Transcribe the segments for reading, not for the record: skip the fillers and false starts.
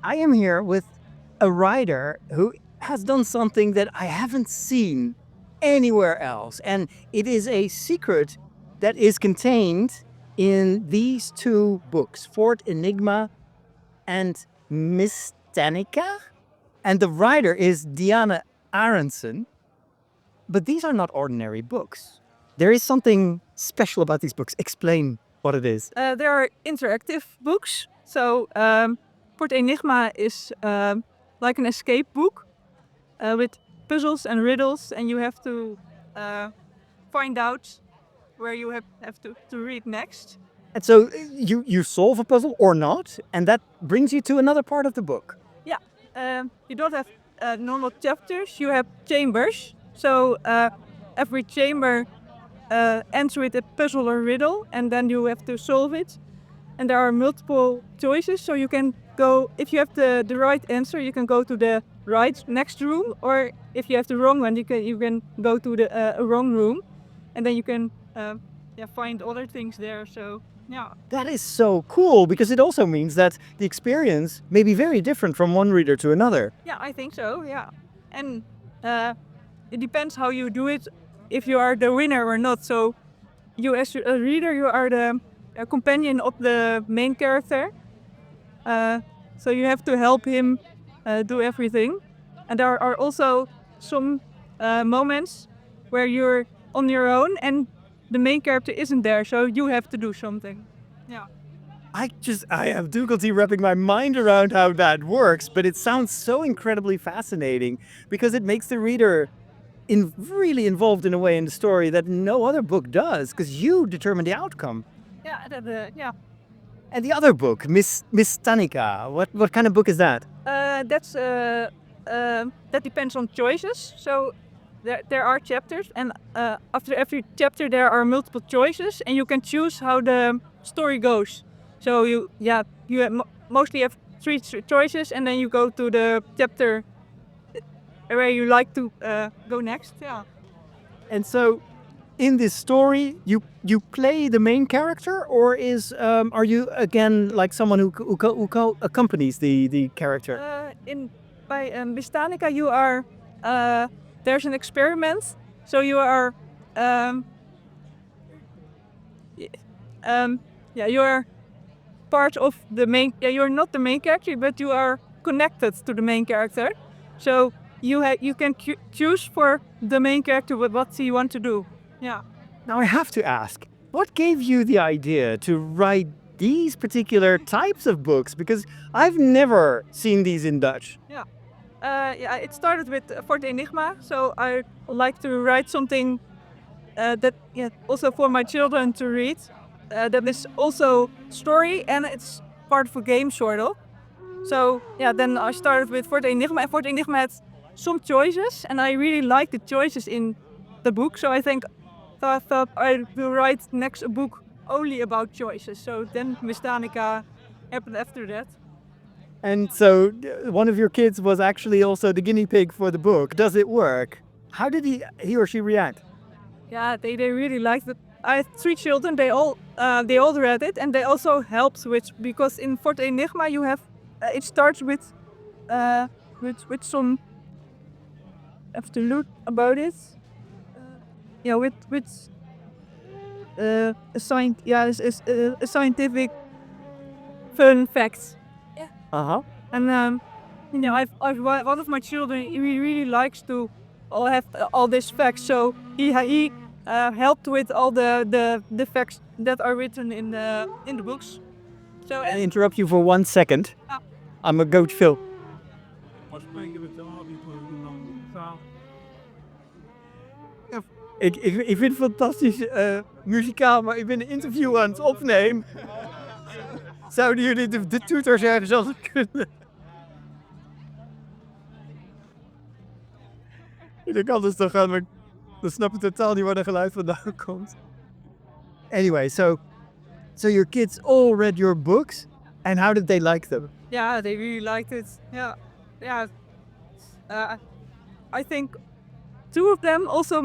I am here with a writer who has done something that I haven't seen anywhere else. And it is a secret that is contained in these two books, Fort Enigma and Mystanica. And the writer is Dianne Arentsen. But these are not ordinary books. There is something special about these books. Explain what it is. There are interactive books. So Fort Enigma is like an escape book with puzzles and riddles, and you have to find out where you have to read next. And so you solve a puzzle or not, and that brings you to another part of the book. Yeah, you don't have normal chapters. You have chambers. So every chamber ends with a puzzle or riddle, and then you have to solve it. And there are multiple choices, so you can go, if you have the right answer, you can go to the right next room, or if you have the wrong one, you can go to the wrong room, and then you can find other things there. So yeah. That is so cool because it also means that the experience may be very different from one reader to another. Yeah, I think so. Yeah, and it depends how you do it, if you are the winner or not. So you as a reader, you are the companion of the main character. So you have to help him do everything. And there are also some moments where you're on your own and the main character isn't there, so you have to do something. Yeah. I have difficulty wrapping my mind around how that works, but it sounds so incredibly fascinating because it makes the reader really involved in a way in the story that no other book does, because you determine the outcome. Yeah. And the other book, Mystanica, what kind of book is that? That depends on choices. So there are chapters, and after every chapter there are multiple choices, and you can choose how the story goes. So you mostly have three choices, and then you go to the chapter where you like to go next. Yeah. And so, in this story, you play the main character, or are you again like someone who accompanies the character? By Mystanica, you are there's an experiment, so you are you are part of the main. You're not the main character, but you are connected to the main character. So you can choose for the main character what you want to do. Yeah. Now I have to ask, what gave you the idea to write these particular types of books? Because I've never seen these in Dutch. Yeah. It started with Fort Enigma, so I like to write something that also for my children to read. That is also story, and it's part of a game sort of. So then I started with Fort Enigma, and Fort Enigma had some choices, and I really liked the choices in the book. So I thought I will write next a book only about choices. So then Mystanica happened after that. And so one of your kids was actually also the guinea pig for the book. Does it work? How did he or she react? Yeah, they really liked it. I had 3 children. They all read it, and they also helped because in Fort Enigma you have it starts with some. I have to look about it. With a scientific fun facts. Uh-huh. And I've one of my children. He really likes to have all these facts. So he helped with all the facts that are written in the books. So I interrupt you for 1 second. I'm a goat Phil. Ik vind het fantastisch muzikaal, maar ik ben een interview aan het opnemen. Zouden jullie de toeters ergens anders kunnen? Ik denk anders dan gaan, maar dan snap ik totaal niet waar de geluid vandaan komt. Anyway, so your kids all read your books, and how did they like them? Yeah, they really liked it. Yeah. I think 2 of them also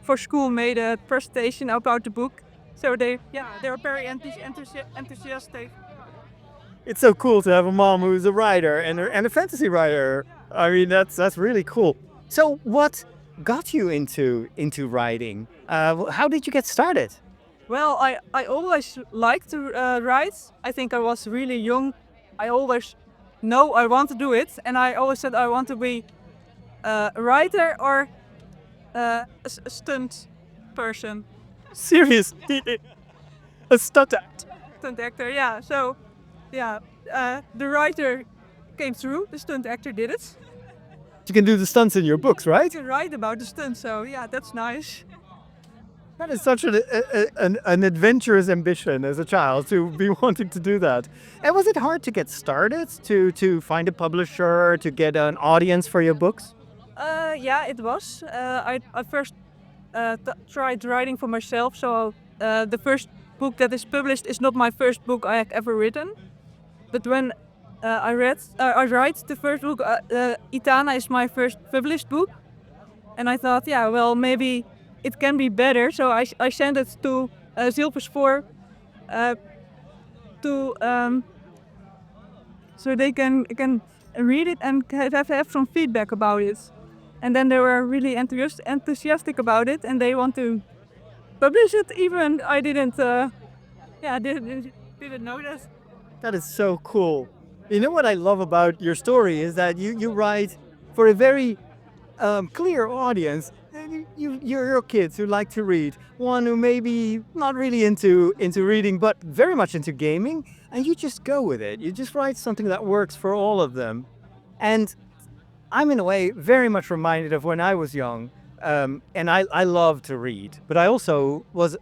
for school made a presentation about the book. So they were very enthusiastic. It's so cool to have a mom who's a writer and a fantasy writer. I mean, that's really cool. So, what got you into writing? How did you get started? Well, I always liked to write. I think I was really young. I always know I want to do it, and I always said I want to be a writer or a stunt person, Seriously, a stunt act. stunt actor. Yeah. So, yeah, the writer came through. The stunt actor did it. You can do the stunts in your books, I right? can write about the stunt, so yeah, that's nice. That is such an adventurous ambition as a child to be wanting to do that. And was it hard to get started, to find a publisher, to get an audience for your books? Yeah, it was. I first tried writing for myself, so the first book that is published is not my first book I have ever written. But when I write the first book, Itana is my first published book, and I thought, yeah, well, maybe it can be better. So I sent it to Zilverspoor to so they can read it and have some feedback about it. And then they were really enthusiastic about it, and they want to publish it. Even I didn't, didn't know that. That is so cool. You know what I love about your story is that you write for a very clear audience. And you're kids who like to read, one who maybe not really into reading, but very much into gaming, and you just go with it. You just write something that works for all of them. And I'm in a way very much reminded of when I was young, and I love to read, but I also was,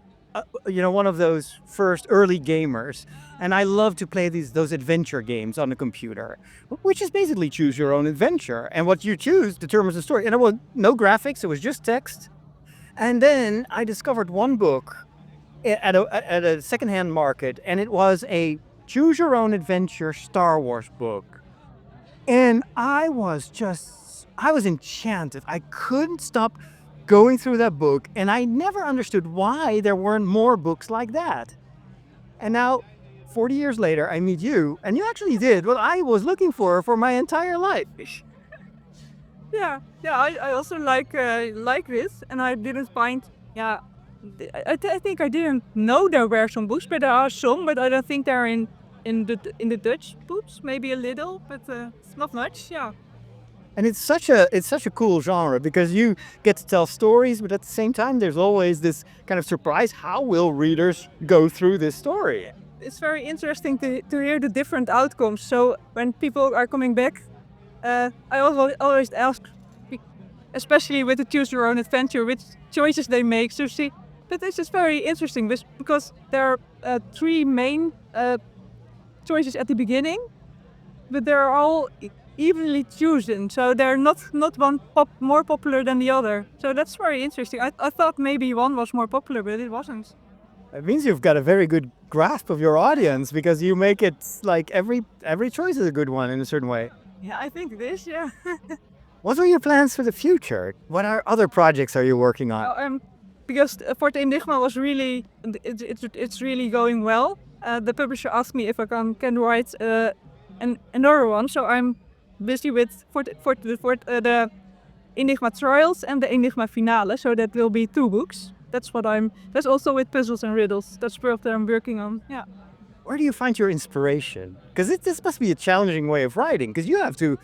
one of those first early gamers, and I love to play those adventure games on the computer, which is basically choose your own adventure, and what you choose determines the story. And it was no graphics; it was just text. And then I discovered one book at a secondhand market, and it was a choose your own adventure Star Wars book. And I was enchanted. I couldn't stop going through that book, and I never understood why there weren't more books like that. And now, 40 years later, I meet you, and you actually did what I was looking for my entire life. Yeah, yeah. I also like this, and I didn't find. Yeah, I think I didn't know there were some books, but there are some, but I don't think they're in the Dutch books. Maybe a little, but it's not much. Yeah. And it's such a cool genre because you get to tell stories, but at the same time, there's always this kind of surprise. How will readers go through this story? It's very interesting to hear the different outcomes. So when people are coming back, I always ask, especially with the choose your own adventure, which choices they make. So see, but this is very interesting because there are three main choices at the beginning, but they're all evenly chosen. So they're not one more popular than the other. So that's very interesting. I thought maybe one was more popular, but it wasn't. It means you've got a very good grasp of your audience because you make it like every choice is a good one in a certain way. Yeah, I think it is. Yeah. What are your plans for the future? What other projects are you working on? Because Fort Enigma was really, it's really going well. The publisher asked me if I can write another one, so I'm busy with the Enigma Trials and the Enigma Finale, so that will be 2 books. That's also with puzzles and riddles. That's what I'm working on. Yeah. Where do you find your inspiration? Because this must be a challenging way of writing, because you have to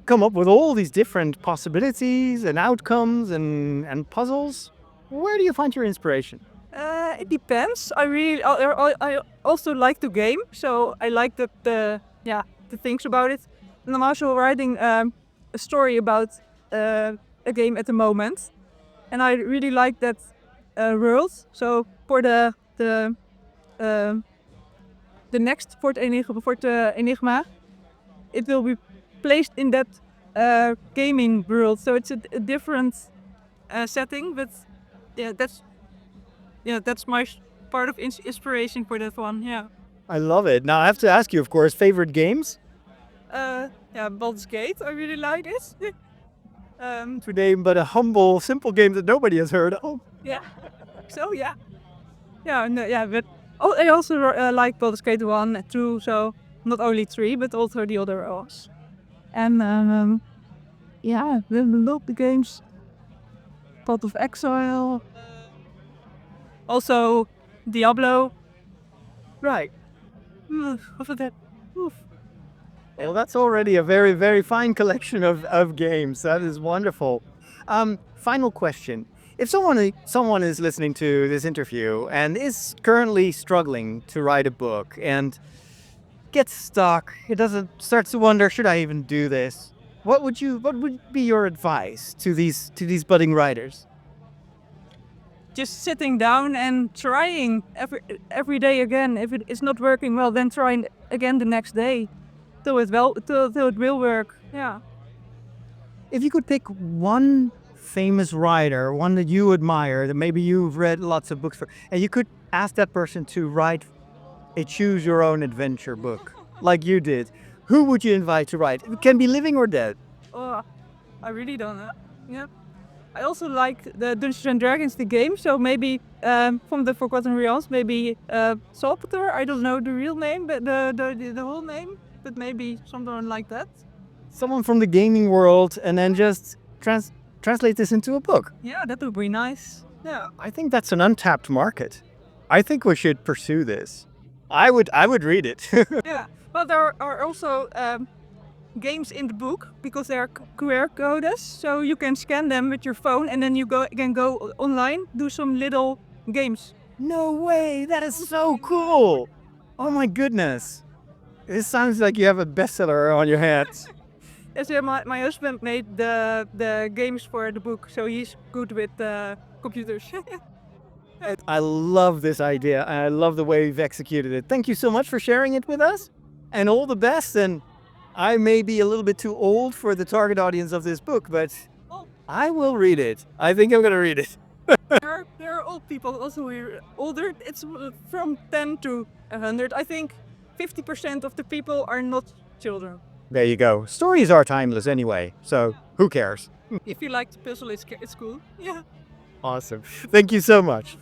come up with all these different possibilities and outcomes and puzzles. Where do you find your inspiration? It depends. I also like to game, so I like the things about it. And I'm also writing a story about a game at the moment, and I really like that world. So for the next Fort Enigma, it will be placed in that gaming world. So it's a different setting, but that's my part of inspiration for that one. Yeah. I love it. Now I have to ask you, of course, favorite games? Baldur's Gate. I really like it. To name but a humble, simple game that nobody has heard of. Yeah. So yeah. Yeah. No, yeah. But I also like Baldur's Gate 1 and 2. So not only 3, but also the other ones. And yeah, we love the games. Path of Exile. Also Diablo. Right. What was that? Oof. Well, that's already a very, very fine collection of games. That is wonderful. Final question. If someone is listening to this interview and is currently struggling to write a book and gets stuck, it doesn't starts to wonder, should I even do this? What would be your advice to these budding writers? Just sitting down and trying every day again. If it is not working well, then trying again the next day till it will work. Yeah. If you could pick one famous writer, one that you admire, that maybe you've read lots of books for, and you could ask that person to write a choose your own adventure book like you did, who would you invite to write? It can be living or dead. Oh, I really don't know. Yeah. I also like the Dungeons and Dragons, the game. So maybe from the Forgotten Realms, maybe Salpeter. I don't know the real name, but the whole name. But maybe someone like that. Someone from the gaming world, and then just translate this into a book. Yeah, that would be nice. Yeah. I think that's an untapped market. I think we should pursue this. I would read it. Yeah. But there are also games in the book because they are QR codes, so you can scan them with your phone, and then you can go online, do some little games. No way! That is so cool! Oh my goodness! This sounds like you have a bestseller on your hands. As my husband made the games for the book, so he's good with computers. I love this idea. I love the way you've executed it. Thank you so much for sharing it with us, and all the best. And I may be a little bit too old for the target audience of this book, but I will read it. I think I'm going to read it. There are old people also here, older. It's from 10 to 100. I think 50% of the people are not children. There you go. Stories are timeless anyway, so who cares? If you like the puzzle, it's cool. Yeah. Awesome. Thank you so much.